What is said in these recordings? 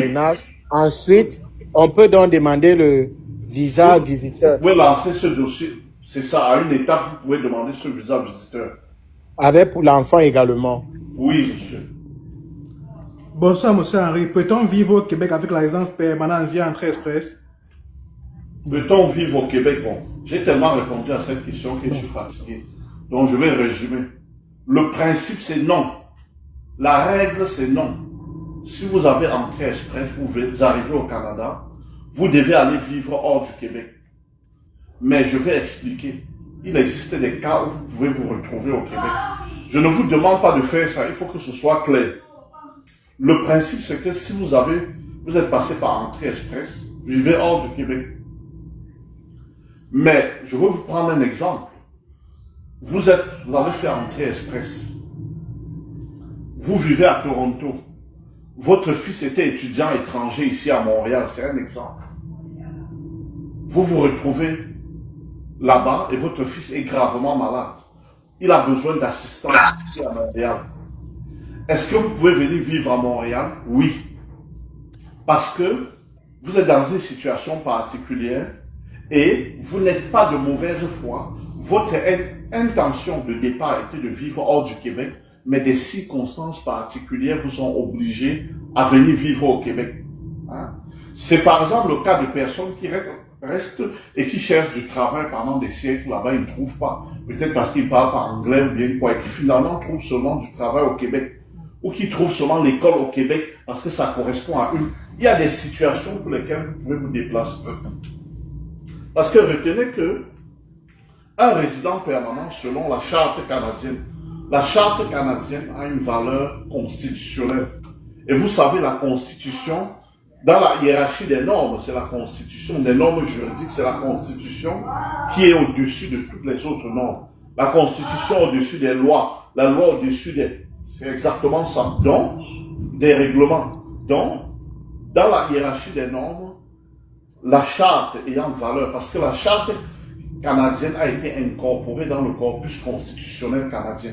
pèlerinage. Ensuite, on peut donc demander le visa visiteur. Vous pouvez lancer ce dossier, c'est ça, à une étape, vous pouvez demander ce visa visiteur. Avec pour l'enfant également. Oui, monsieur. Bonsoir, monsieur Henri. Peut-on vivre au Québec avec la résidence permanente via entrée express? Peut-on vivre au Québec? Bon, j'ai tellement répondu à cette question que je suis fatigué. Donc, je vais résumer. Le principe, c'est non. La règle, c'est non. Si vous avez entrée express, vous arrivez au Canada, vous devez aller vivre hors du Québec. Mais je vais expliquer. Il existe des cas où vous pouvez vous retrouver au Québec. Je ne vous demande pas de faire ça, il faut que ce soit clair. Le principe, c'est que si vous êtes passé par entrée express, vivez hors du Québec. Mais, je vais vous prendre un exemple. Vous avez fait entrée express. Vous vivez à Toronto. Votre fils était étudiant étranger ici à Montréal, c'est un exemple. Vous vous retrouvez là-bas et votre fils est gravement malade. Il a besoin d'assistance ici à Montréal. Est-ce que vous pouvez venir vivre à Montréal? Oui. Parce que vous êtes dans une situation particulière et vous n'êtes pas de mauvaise foi. Votre intention de départ était de vivre hors du Québec, mais des circonstances particulières vous ont obligé à venir vivre au Québec. Hein? C'est par exemple le cas de personnes qui restent et qui cherchent du travail pendant des siècles là-bas, ils ne trouvent pas. Peut-être parce qu'ils parlent pas anglais ou bien quoi, et qui finalement trouvent seulement du travail au Québec. Ou qui trouvent seulement l'école au Québec parce que ça correspond à eux. Il y a des situations pour lesquelles vous pouvez vous déplacer. Parce que retenez que un résident permanent selon la charte canadienne, la charte canadienne a une valeur constitutionnelle. Et vous savez, la constitution, dans la hiérarchie des normes, c'est la constitution, des normes juridiques, c'est la constitution qui est au-dessus de toutes les autres normes. La constitution au-dessus des lois, la loi au-dessus des... C'est exactement ça. Donc, des règlements. Donc, dans la hiérarchie des normes, la charte ayant valeur, parce que la charte canadienne a été incorporée dans le corpus constitutionnel canadien.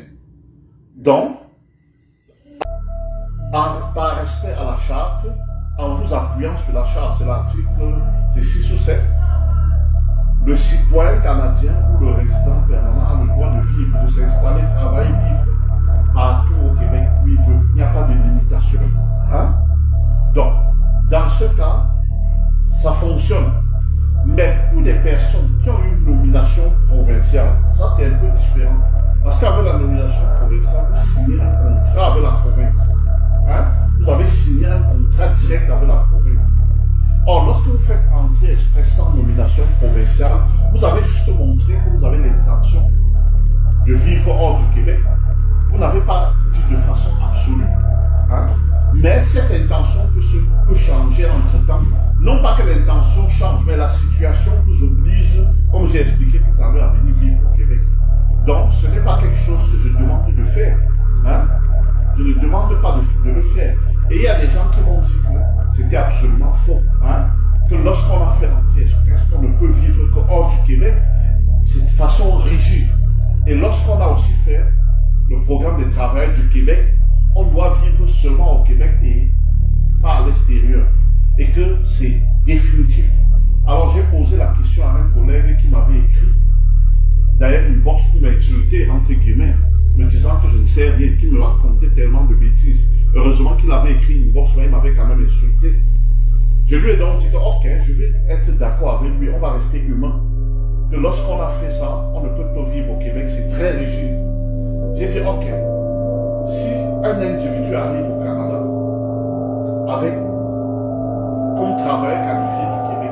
Donc, par respect à la charte, en vous appuyant sur la charte, c'est l'article 6 ou 7, le citoyen canadien ou le résident permanent a le droit de vivre, de s'installer, travailler, vivre partout au Québec où il veut. Il n'y a pas de limitation. Hein? Donc, dans ce cas, ça fonctionne. Mais pour des personnes qui ont une nomination provinciale, ça c'est un peu différent. Parce qu'avec la nomination provinciale, vous signez un contrat avec la province. Hein? Vous avez signé un contrat direct avec la province. Or, lorsque vous faites entrer express sans nomination provinciale, vous avez juste montré que vous avez l'intention de vivre hors du Québec. Vous n'avez pas dit de façon absolue. Hein? Mais cette intention peut changer entre-temps. Non pas que l'intention change, mais la situation vous oblige, comme j'ai expliqué tout à l'heure, à venir vivre au Québec. Donc, ce n'est pas quelque chose que je demande de faire. Hein? Je ne demande pas de le faire. Et il y a des gens qui m'ont dit que c'était absolument faux. Hein? Que lorsqu'on a fait l'entrée express, on ne peut vivre que hors du Québec. C'est de façon rigide. Et lorsqu'on a aussi fait le programme de travail du Québec, on doit vivre seulement au Québec et pas à l'extérieur. Et que c'est définitif. Alors j'ai posé la question à un collègue qui m'avait écrit, d'ailleurs une bosse qui m'a insulté, entre guillemets, me disant que je ne sais rien, qui me racontait tellement de bêtises. Heureusement qu'il avait écrit une bosse, mais il m'avait quand même insulté. Je lui ai donc dit que, ok, je vais être d'accord avec lui, on va rester humain. Que lorsqu'on a fait ça, on ne peut pas vivre au Québec, c'est très rigide. J'ai dit, ok, si un individu arrive au Canada avec comme travailleur qualifié du Québec,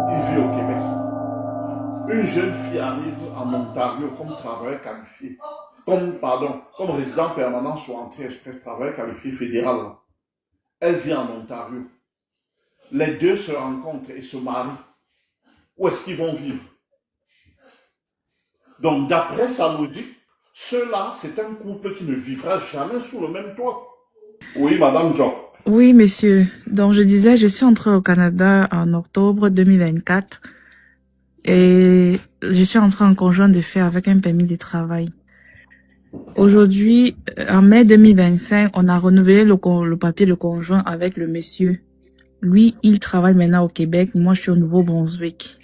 il vit au Québec. Une jeune fille arrive en Ontario comme travailleur qualifié, comme résident permanent sur entrée express, travailleur qualifié fédéral. Elle vit en Ontario. Les deux se rencontrent et se marient. Où est-ce qu'ils vont vivre? Donc, d'après sa logique, ceux-là, c'est un couple qui ne vivra jamais sous le même toit. Oui, Madame Jock. Oui, monsieur. Donc, je disais, je suis entrée au Canada en octobre 2024 et je suis entrée en conjoint de fait avec un permis de travail. Aujourd'hui, en mai 2025, on a renouvelé le papier de conjoint avec le monsieur. lui, il travaille maintenant au Québec. Moi, je suis au Nouveau-Brunswick.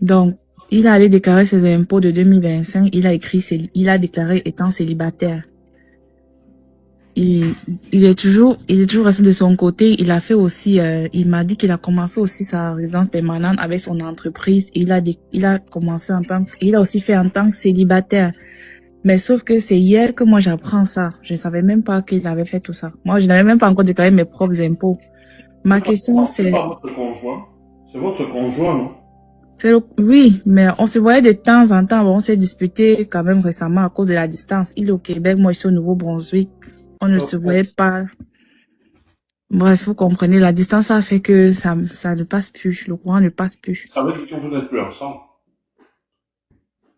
Donc, il a allé déclarer ses impôts de 2025. Il a déclaré étant célibataire. Il est toujours resté de son côté. Il a fait aussi, il m'a dit qu'il a commencé aussi sa résidence permanente avec son entreprise. Il a commencé il a aussi fait en tant que célibataire. Mais sauf que c'est hier que moi j'apprends ça. Je savais même pas qu'il avait fait tout ça. Moi, je n'avais même pas encore déclaré mes propres impôts. Ma question C'est c'est, pas votre conjoint. C'est votre conjoint, non? oui, mais on se voyait de temps en temps. Bon, on s'est disputé quand même récemment à cause de la distance. Il est au Québec, moi je suis au Nouveau-Brunswick. On ne se voyait pas. Bref, vous comprenez, la distance a fait que ça ne passe plus. Le courant ne passe plus. Ça veut dire que vous n'êtes plus ensemble.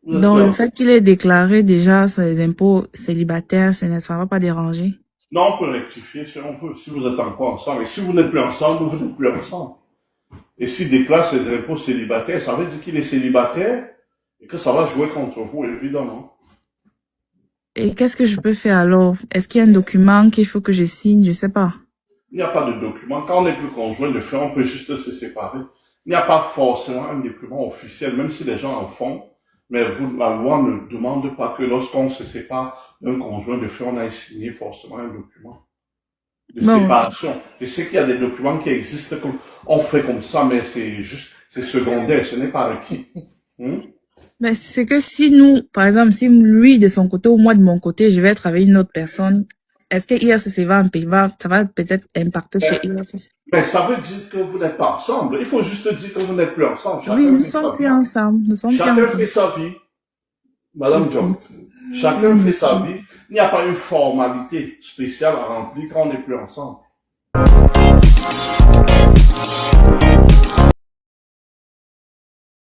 Donc, le fait qu'il ait déclaré déjà ses impôts célibataires, ça ne va pas déranger. Non, on peut rectifier si on veut, si vous êtes encore ensemble. Et si vous n'êtes plus ensemble, vous n'êtes plus ensemble. Et s'il déclare ses impôts célibataires, ça veut dire qu'il est célibataire et que ça va jouer contre vous, évidemment. Et qu'est-ce que je peux faire alors? Est-ce qu'il y a un document qu'il faut que je signe? Je sais pas. Il n'y a pas de document. Quand on n'est plus conjoint de fait, on peut juste se séparer. Il n'y a pas forcément un document officiel, même si les gens en font. Mais la loi ne demande pas que lorsqu'on se sépare d'un conjoint de fait, on aille signer forcément un document de séparation. Je sais qu'il y a des documents qui existent, on fait comme ça, mais c'est secondaire, ce n'est pas requis. Mais c'est que si nous, par exemple, si lui de son côté ou moi de mon côté, je vais travailler une autre personne, est-ce que IRCC ça va peut-être impacter chez IRCC? Mais ça veut dire que vous n'êtes pas ensemble. Il faut juste dire que vous n'êtes plus ensemble. Oui, nous sommes plus ensemble. Chacun fait sa vie. Madame John, chacun fait sa vie. Il n'y a pas une formalité spéciale à remplir quand on n'est plus ensemble.